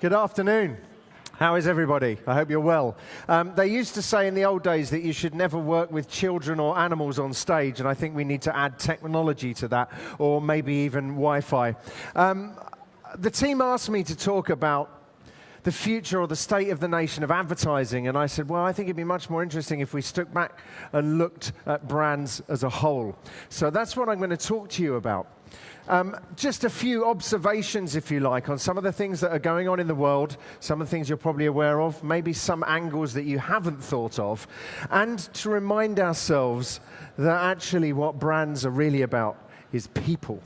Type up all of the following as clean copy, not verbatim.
Good afternoon. How is everybody? I hope you're well. They used to say in the old days that you should never work with children or animals on stage, and I think we need to add technology to that, or maybe even Wi-Fi. The team asked me to talk about the future or the state of the nation of advertising, and I said, well, I think it'd be much more interesting if we stuck back and looked at brands as a whole. So that's what I'm going to talk to you about. Just a few observations, if you like, on some of the things that are going on in the world, some of the things you're probably aware of, maybe some angles that you haven't thought of, and to remind ourselves that actually what brands are really about is people.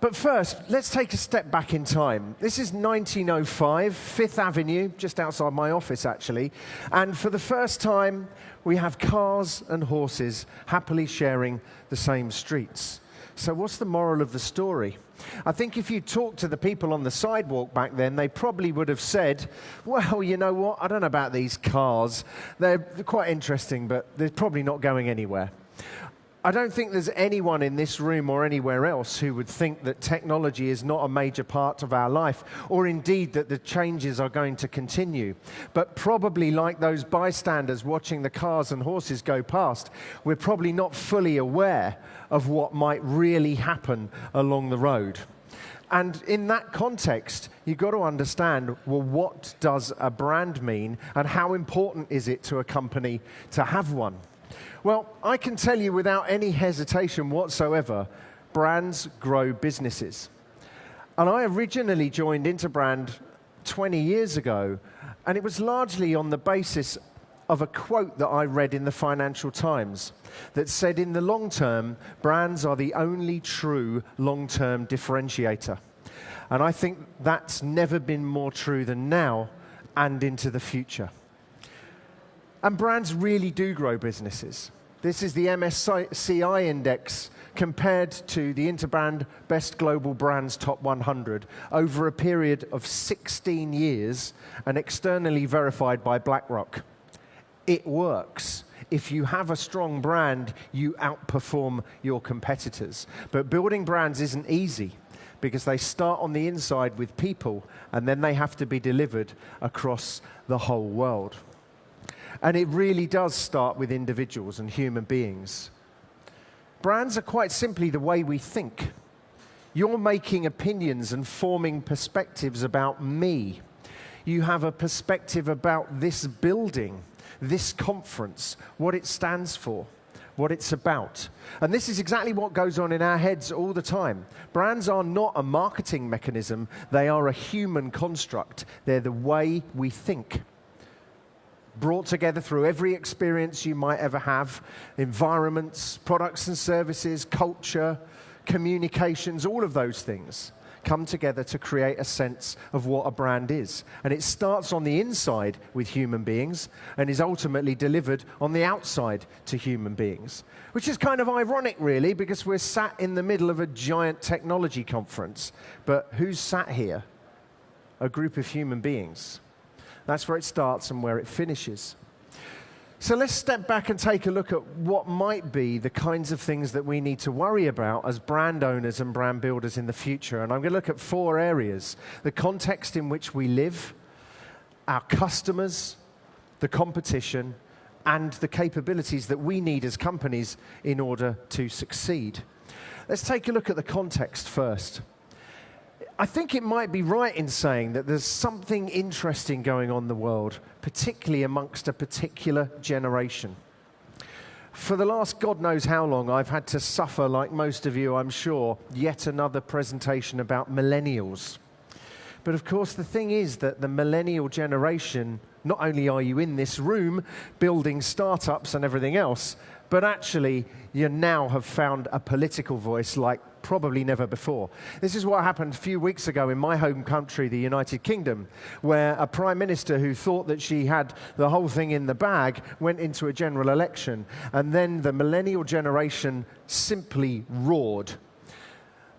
But first, let's take a step back in time. This is 1905, Fifth Avenue, just outside my office actually, and for the first time we have cars and horses happily sharing the same streets. So what's the moral of the story? I think if you talk to the people on the sidewalk back then, they probably would have said, well, you know what, I don't know about these cars. They're quite interesting, but they're probably not going anywhere. I don't think there's anyone in this room or anywhere else who would think that technology is not a major part of our life, or indeed that the changes are going to continue. But probably like those bystanders watching the cars and horses go past, we're probably not fully aware of what might really happen along the road. And in that context, you've got to understand, well, what does a brand mean, and how important is it to a company to have one? Well, I can tell you without any hesitation whatsoever, brands grow businesses. And I originally joined Interbrand 20 years ago, and it was largely on the basis of a quote that I read in the Financial Times that said, in the long term, brands are the only true long-term differentiator. And I think that's never been more true than now and into the future. And brands really do grow businesses. This is the MSCI index compared to the Interbrand Best Global Brands Top 100 over a period of 16 years and externally verified by BlackRock. It works. If you have a strong brand, you outperform your competitors. But building brands isn't easy because they start on the inside with people and then they have to be delivered across the whole world. And it really does start with individuals and human beings. Brands are quite simply the way we think. You're making opinions and forming perspectives about me. You have a perspective about this building, this conference, what it stands for, what it's about. And this is exactly what goes on in our heads all the time. Brands are not a marketing mechanism, they are a human construct. They're the way we think. Brought together through every experience you might ever have, environments, products and services, culture, communications, all of those things come together to create a sense of what a brand is. And it starts on the inside with human beings and is ultimately delivered on the outside to human beings. Which is kind of ironic, really, because we're sat in the middle of a giant technology conference. But who's sat here? A group of human beings. That's where it starts and where it finishes. So let's step back and take a look at what might be the kinds of things that we need to worry about as brand owners and brand builders in the future. And I'm going to look at 4 areas: the context in which we live, our customers, the competition, and the capabilities that we need as companies in order to succeed. Let's take a look at the context first. I think it might be right in saying that there's something interesting going on in the world, particularly amongst a particular generation. For the last God knows how long, I've had to suffer, like most of you, I'm sure, yet another presentation about millennials. But of course, the thing is that the millennial generation, not only are you in this room building startups and everything else, but actually you now have found a political voice like probably never before. This is what happened a few weeks ago in my home country, the United Kingdom, where a prime minister who thought that she had the whole thing in the bag went into a general election, and then the millennial generation simply roared.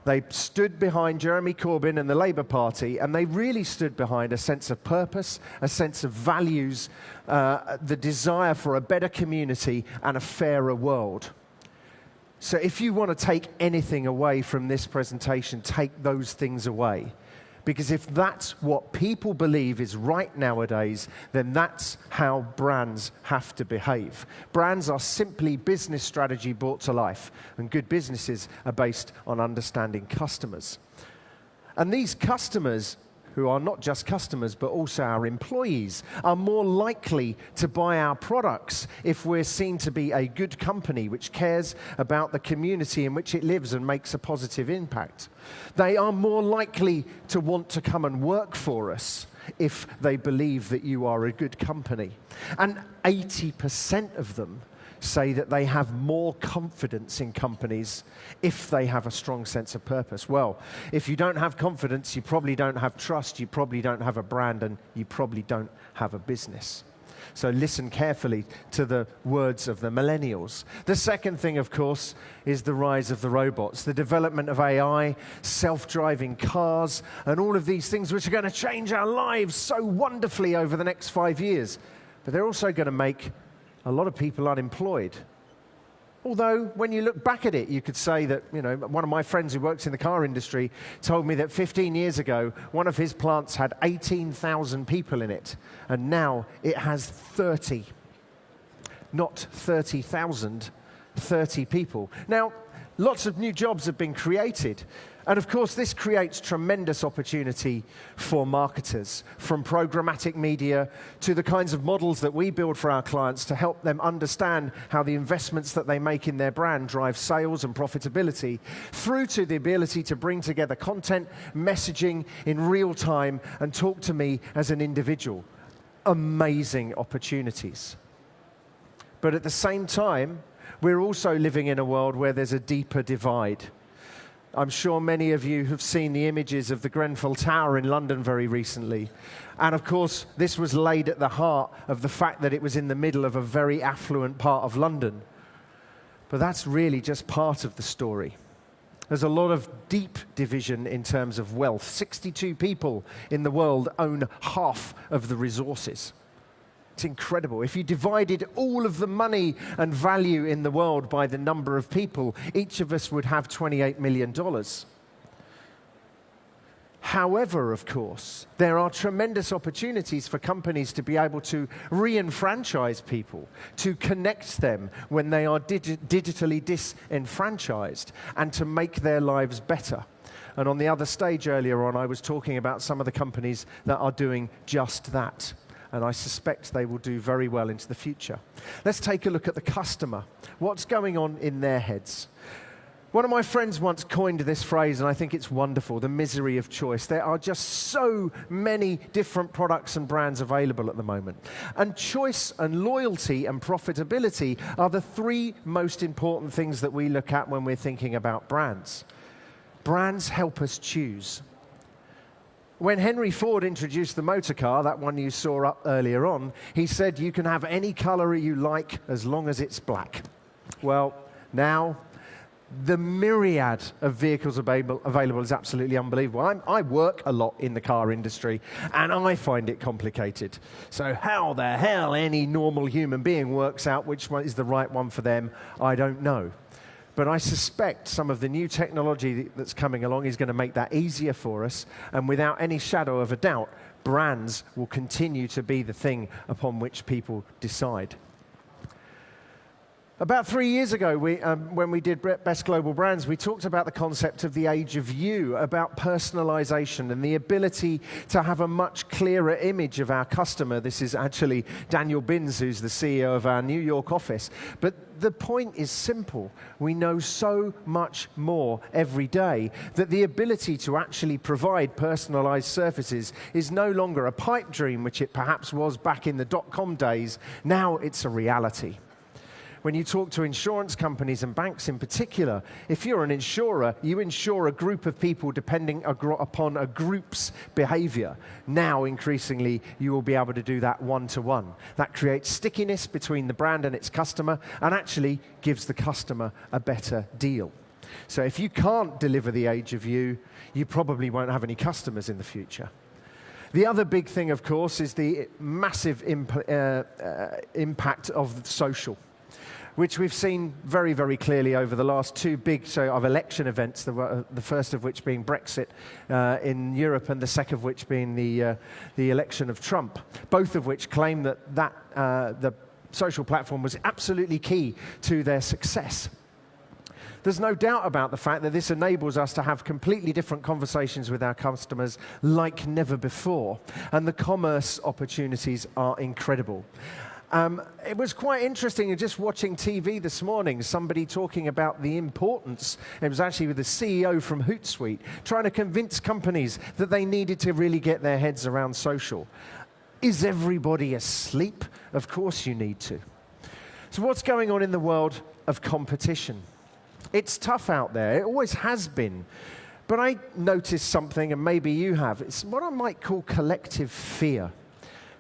They stood behind Jeremy Corbyn and the Labour Party, and they really stood behind a sense of purpose, a sense of values, the desire for a better community and a fairer world. So if you want to take anything away from this presentation, take those things away. Because if that's what people believe is right nowadays, then that's how brands have to behave. Brands are simply business strategy brought to life, and good businesses are based on understanding customers. And these customers, who are not just customers but also our employees, are more likely to buy our products if we're seen to be a good company which cares about the community in which it lives and makes a positive impact. They are more likely to want to come and work for us if they believe that you are a good company. And 80% of them say that they have more confidence in companies if they have a strong sense of purpose. Well, if you don't have confidence, you probably don't have trust, you probably don't have a brand, and you probably don't have a business. So listen carefully to the words of the millennials. The second thing, of course, is the rise of the robots, the development of AI, self-driving cars, and all of these things which are going to change our lives so wonderfully over the next 5 years. But they're also going to make a lot of people unemployed. Although, when you look back at it, you could say that, one of my friends who works in the car industry told me that 15 years ago, one of his plants had 18,000 people in it, and now it has 30. Not 30,000, 30 people. Now, lots of new jobs have been created. And of course, this creates tremendous opportunity for marketers, from programmatic media to the kinds of models that we build for our clients to help them understand how the investments that they make in their brand drive sales and profitability, through to the ability to bring together content, messaging in real time, and talk to me as an individual. Amazing opportunities. But at the same time, we're also living in a world where there's a deeper divide. I'm sure many of you have seen the images of the Grenfell Tower in London very recently. And of course, this was laid at the heart of the fact that it was in the middle of a very affluent part of London. But that's really just part of the story. There's a lot of deep division in terms of wealth. 62 people in the world own half of the resources. It's incredible. If you divided all of the money and value in the world by the number of people, each of us would have $28 million. However, of course, there are tremendous opportunities for companies to be able to re-enfranchise people, to connect them when they are digitally disenfranchised, and to make their lives better. And on the other stage earlier on, I was talking about some of the companies that are doing just that. And I suspect they will do very well into the future. Let's take a look at the customer. What's going on in their heads? One of my friends once coined this phrase, and I think it's wonderful, the misery of choice. There are just so many different products and brands available at the moment. And choice and loyalty and profitability are the three most important things that we look at when we're thinking about brands. Brands help us choose. When Henry Ford introduced the motor car, that one you saw up earlier on, he said you can have any color you like as long as it's black. Well, now the myriad of vehicles available is absolutely unbelievable. I work a lot in the car industry, and I find it complicated. So how the hell any normal human being works out which one is the right one for them, I don't know. But I suspect some of the new technology that's coming along is going to make that easier for us, and without any shadow of a doubt, brands will continue to be the thing upon which people decide. About 3 years ago, when we did Best Global Brands, we talked about the concept of the age of you, about personalization and the ability to have a much clearer image of our customer. This is actually Daniel Binns, who's the CEO of our New York office. But the point is simple. We know so much more every day that the ability to actually provide personalized services is no longer a pipe dream, which it perhaps was back in the dot-com days. Now it's a reality. When you talk to insurance companies and banks in particular, if you're an insurer, you insure a group of people depending upon a group's behavior. Now, increasingly, you will be able to do that one-to-one. That creates stickiness between the brand and its customer, and actually gives the customer a better deal. So if you can't deliver the age of you, you probably won't have any customers in the future. The other big thing, of course, is the massive impact of social. which we've seen very, very clearly over the last two big of election events, the first of which being Brexit in Europe and the second of which being the election of Trump, both of which claim that the social platform was absolutely key to their success. There's no doubt about the fact that this enables us to have completely different conversations with our customers like never before, and the commerce opportunities are incredible. It was quite interesting just watching TV this morning, somebody talking about the importance, it was actually with the CEO from Hootsuite, trying to convince companies that they needed to really get their heads around social. Is everybody asleep? Of course you need to. So what's going on in the world of competition? It's tough out there. It always has been. But I noticed something, and maybe you have. It's what I might call collective fear,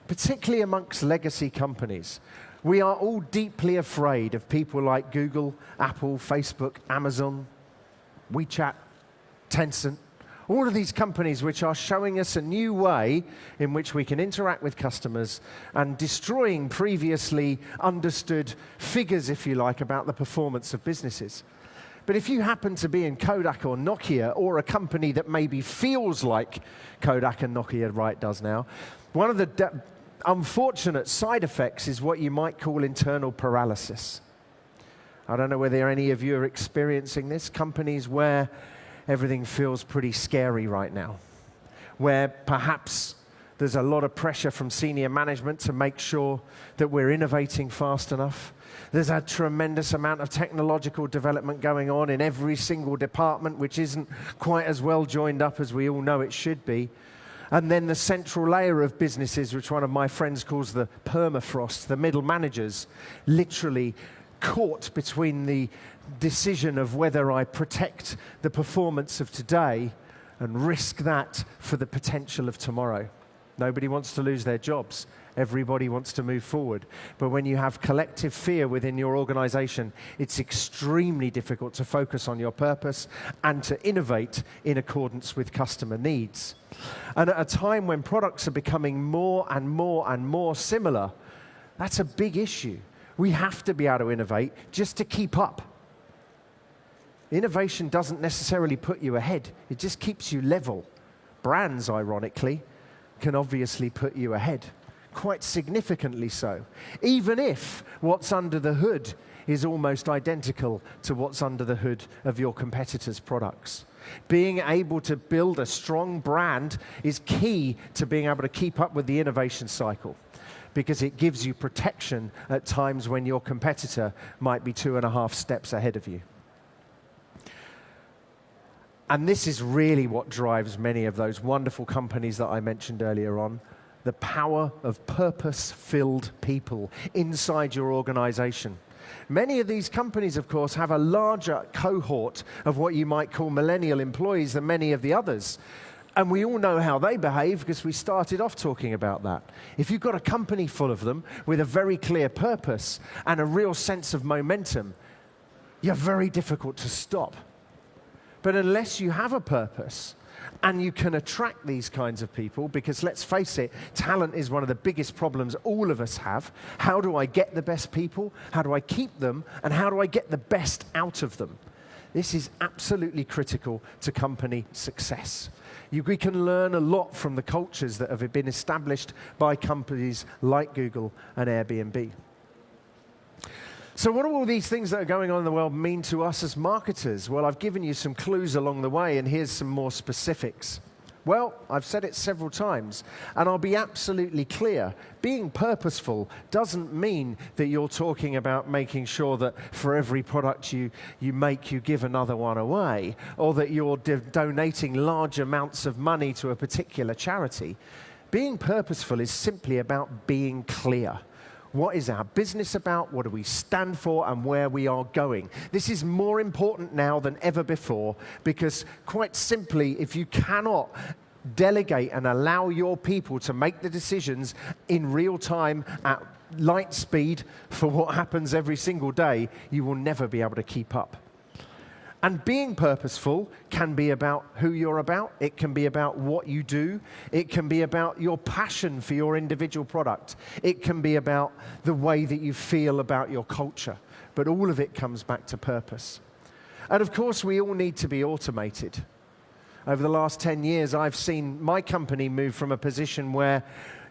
particularly amongst legacy companies. We are all deeply afraid of people like Google, Apple, Facebook, Amazon, WeChat, Tencent, all of these companies which are showing us a new way in which we can interact with customers and destroying previously understood figures, if you like, about the performance of businesses. But if you happen to be in Kodak or Nokia, or a company that maybe feels like Kodak and Nokia does now, one of the unfortunate side effects is what you might call internal paralysis. I don't know whether any of you are experiencing this. Companies where everything feels pretty scary right now, where perhaps there's a lot of pressure from senior management to make sure that we're innovating fast enough. There's a tremendous amount of technological development going on in every single department, which isn't quite as well joined up as we all know it should be. And then the central layer of businesses, which one of my friends calls the permafrost, the middle managers, literally caught between the decision of whether I protect the performance of today and risk that for the potential of tomorrow. Nobody wants to lose their jobs. Everybody wants to move forward. But when you have collective fear within your organization, it's extremely difficult to focus on your purpose and to innovate in accordance with customer needs. And at a time when products are becoming more and more and more similar, that's a big issue. We have to be able to innovate just to keep up. Innovation doesn't necessarily put you ahead. It just keeps you level. Brands, ironically, can obviously put you ahead. Quite significantly so, even if what's under the hood is almost identical to what's under the hood of your competitors' products. Being able to build a strong brand is key to being able to keep up with the innovation cycle, because it gives you protection at times when your competitor might be 2.5 steps ahead of you. And this is really what drives many of those wonderful companies that I mentioned earlier on. The power of purpose-filled people inside your organization. Many of these companies, of course, have a larger cohort of what you might call millennial employees than many of the others. And we all know how they behave because we started off talking about that. If you've got a company full of them with a very clear purpose and a real sense of momentum, you're very difficult to stop. But unless you have a purpose, and you can attract these kinds of people, because let's face it, talent is one of the biggest problems all of us have. How do I get the best people? How do I keep them? And how do I get the best out of them? This is absolutely critical to company success. We can learn a lot from the cultures that have been established by companies like Google and Airbnb. So what do all these things that are going on in the world mean to us as marketers? Well, I've given you some clues along the way, and here's some more specifics. Well, I've said it several times, and I'll be absolutely clear. Being purposeful doesn't mean that you're talking about making sure that for every product you make, you give another one away, or that you're donating large amounts of money to a particular charity. Being purposeful is simply about being clear. What is our business about? What do we stand for? And where we are going? This is more important now than ever before, because quite simply, if you cannot delegate and allow your people to make the decisions in real time at light speed for what happens every single day, you will never be able to keep up. And being purposeful can be about who you're about. It can be about what you do. It can be about your passion for your individual product. It can be about the way that you feel about your culture. but all of it comes back to purpose. And of course, we all need to be automated. Over the last 10 years, I've seen my company move from a position where,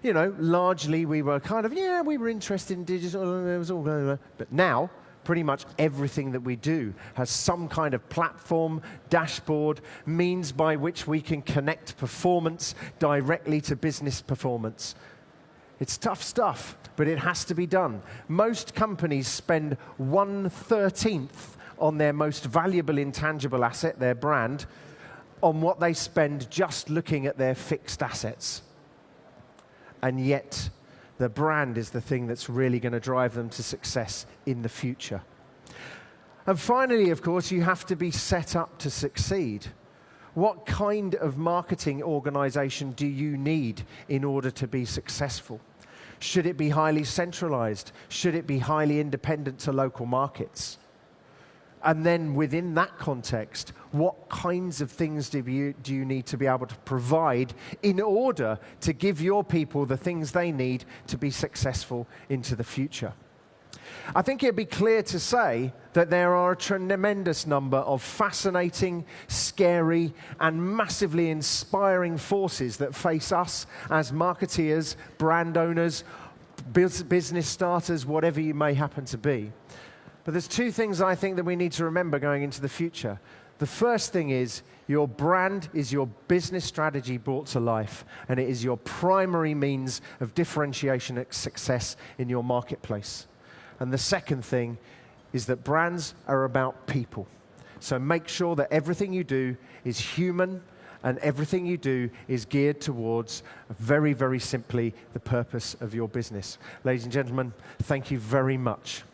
largely we were kind of, we were interested in digital, it was all going on. But now, pretty much everything that we do has some kind of platform, dashboard, means by which we can connect performance directly to business performance. It's tough stuff, but it has to be done. Most companies spend 1/13 on their most valuable intangible asset, their brand, on what they spend just looking at their fixed assets. And yet, the brand is the thing that's really going to drive them to success in the future. And finally, of course, you have to be set up to succeed. What kind of marketing organization do you need in order to be successful? Should it be highly centralized? Should it be highly independent to local markets? And then within that context, what kinds of things do you need to be able to provide in order to give your people the things they need to be successful into the future? I think it'd be clear to say that there are a tremendous number of fascinating, scary, and massively inspiring forces that face us as marketeers, brand owners, business starters, whatever you may happen to be. But there's two things I think that we need to remember going into the future. The first thing is your brand is your business strategy brought to life, and it is your primary means of differentiation and success in your marketplace. And the second thing is that brands are about people. So make sure that everything you do is human and everything you do is geared towards, very, very simply, the purpose of your business. Ladies and gentlemen, thank you very much.